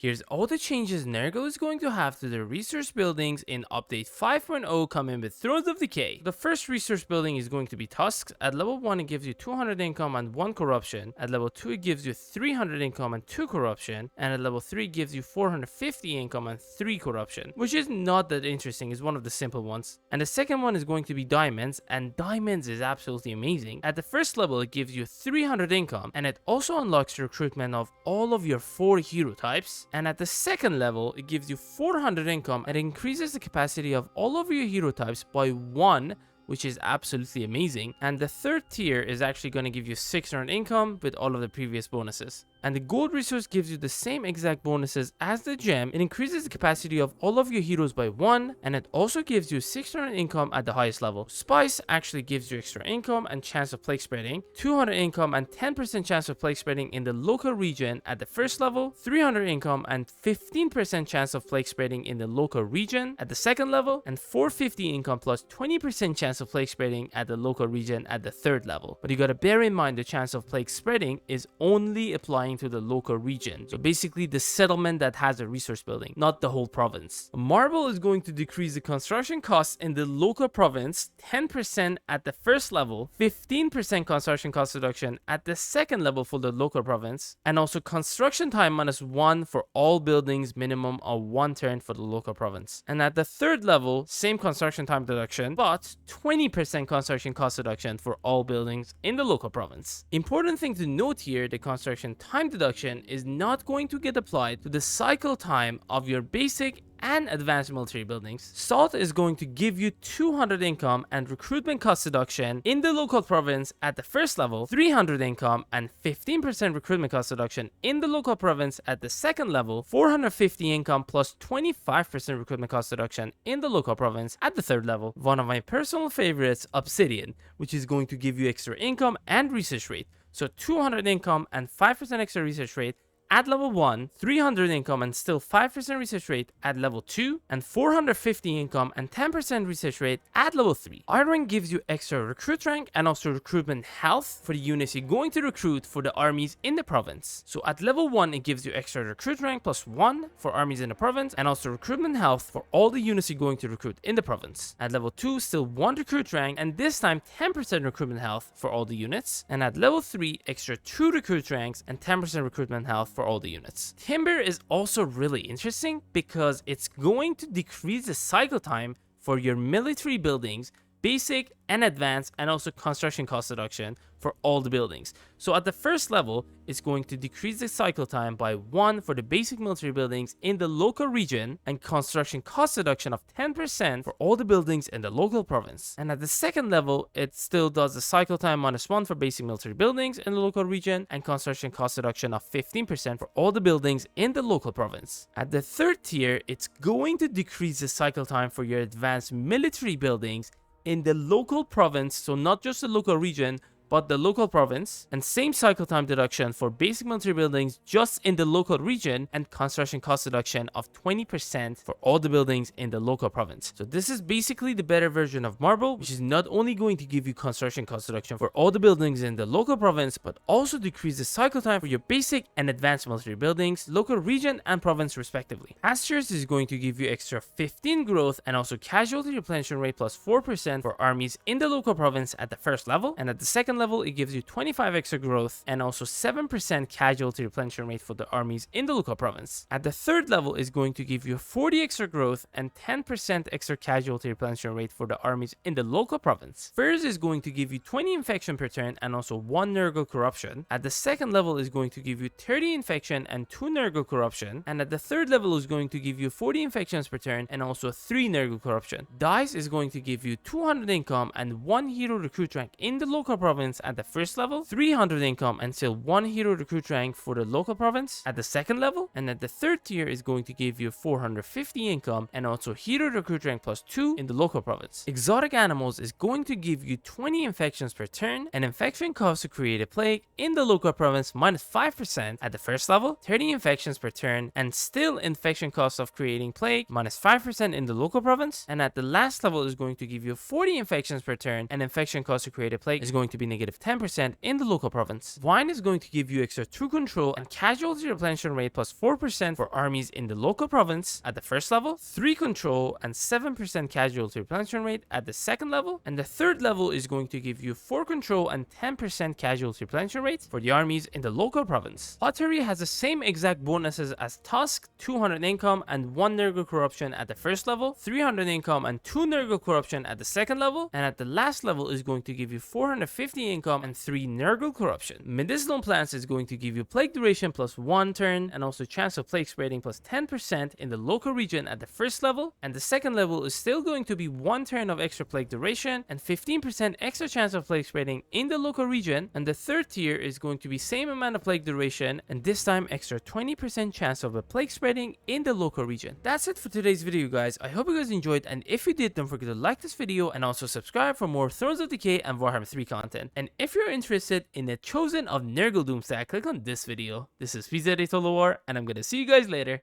Here's all the changes Nurgle is going to have to the resource buildings in update 5.0 coming with Thrones of Decay. The first resource building is going to be Tusk. At level 1 it gives you 200 income and 1 corruption. At level 2 it gives you 300 income and 2 corruption. And at level 3 it gives you 450 income and 3 corruption, which is not that interesting, it's one of the simple ones. And the second one is going to be Diamonds, and Diamonds is absolutely amazing. At the first level it gives you 300 income, and it also unlocks the recruitment of all of your 4 hero types. And at the second level, it gives you 400 income and increases the capacity of all of your hero types by 1, which is absolutely amazing. And the third tier is actually going to give you 600 income with all of the previous bonuses. And the gold resource gives you the same exact bonuses as the gem. It increases the capacity of all of your heroes by 1, and it also gives you 600 income at the highest level. Spice actually gives you extra income and chance of plague spreading, 200 income and 10% chance of plague spreading in the local region at the first level, 300 income and 15% chance of plague spreading in the local region at the second level, and 450 income plus 20% chance of plague spreading at the local region at the third level. But you gotta bear in mind the chance of plague spreading is only applying to the local region, so basically the settlement that has a resource building, not the whole province. Marble is going to decrease the construction costs in the local province 10% at the first level, 15% construction cost reduction at the second level for the local province, and also construction time -1 for all buildings, minimum of 1 turn for the local province. And at the third level, same construction time reduction, but 20% construction cost reduction for all buildings in the local province. Important thing to note here, the construction time deduction is not going to get applied to the cycle time of your basic and advanced military buildings. Salt is going to give you 200 income and recruitment cost reduction in the local province at the first level, 300 income and 15% recruitment cost reduction in the local province at the second level, 450 income plus 25% recruitment cost reduction in the local province at the third level. One of my personal favorites, Obsidian, which is going to give you extra income and research rate. So 200 income and 5% extra research rate at level 1, 300 income and still 5% research rate at level 2, and 450 income and 10% research rate at level 3. Iron gives you extra recruit rank and also recruitment health for the units you're going to recruit for the armies in the province. So at level 1, it gives you extra recruit rank +1 for armies in the province, and also recruitment health for all the units you're going to recruit in the province. At level 2, still 1 recruit rank, and this time 10% recruitment health for all the units. And at level 3, extra 2 recruit ranks and 10% recruitment health for all the units. Timber is also really interesting because it's going to decrease the cycle time for your military buildings, basic and advanced, and also construction cost reduction for all the buildings. So at the first level, it's going to decrease the cycle time by 1 for the basic military buildings in the local region, and construction cost reduction of 10% for all the buildings in the local province. And at the second level, it still does the cycle time -1 for basic military buildings in the local region, and construction cost reduction of 15% for all the buildings in the local province. At the third tier, it's going to decrease the cycle time for your advanced military buildings in the local province, so not just the local region, but the local province, and same cycle time deduction for basic military buildings just in the local region, and construction cost reduction of 20% for all the buildings in the local province. So this is basically the better version of Marble, which is not only going to give you construction cost reduction for all the buildings in the local province, but also decrease the cycle time for your basic and advanced military buildings, local region and province respectively. Pastures is going to give you extra 15 growth and also casualty replenishment rate +4% for armies in the local province at the first level, and at the second level, it gives you 25 extra growth and also 7% casualty replenishment rate for the armies in the local province. At the third level is going to give you 40 extra growth and 10% extra casualty replenishment rate for the armies in the local province. Furs is going to give you 20 infection per turn and also 1 Nurgle corruption. At the second level is going to give you 30 infection and 2 Nurgle corruption. And at the third level is going to give you 40 infections per turn and also 3 Nurgle corruption. Dice is going to give you 200 income and 1 hero recruit rank in the local province at the first level, 300 income and still 1 hero recruit rank for the local province at the second level, and at the third tier is going to give you 450 income and also hero recruit rank +2 in the local province. Exotic animals is going to give you 20 infections per turn, and infection cost to create a plague in the local province -5% at the first level, 30 infections per turn, and still infection cost of creating plague -5% in the local province, and at the last level is going to give you 40 infections per turn, and infection cost to create a plague is going to be -10% in the local province. Wine is going to give you extra true control and casualty replenishment rate plus 4% for armies in the local province at the first level, 3 control and 7% casualty replenishment rate at the second level, and the third level is going to give you 4 control and 10% casualty replenishment rate for the armies in the local province. Pottery has the same exact bonuses as Tusk, 200 income and 1 Nurgle corruption at the first level, 300 income and 2 Nurgle corruption at the second level, and at the last level is going to give you 450 income and 3 Nurgle corruption. Medicinal Plants is going to give you plague duration plus 1 turn and also chance of plague spreading plus 10% in the local region at the first level, and the second level is still going to be 1 turn of extra plague duration and 15% extra chance of plague spreading in the local region, and the third tier is going to be same amount of plague duration and this time extra 20% chance of a plague spreading in the local region. That's it for today's video, guys. I hope you guys enjoyed, and if you did, don't forget to like this video and also subscribe for more Thrones of Decay and Warhammer 3 content. And if you're interested in the Chosen of Nurgle Doomstack, click on this video. This is Pizza de Totalwar, and I'm gonna see you guys later.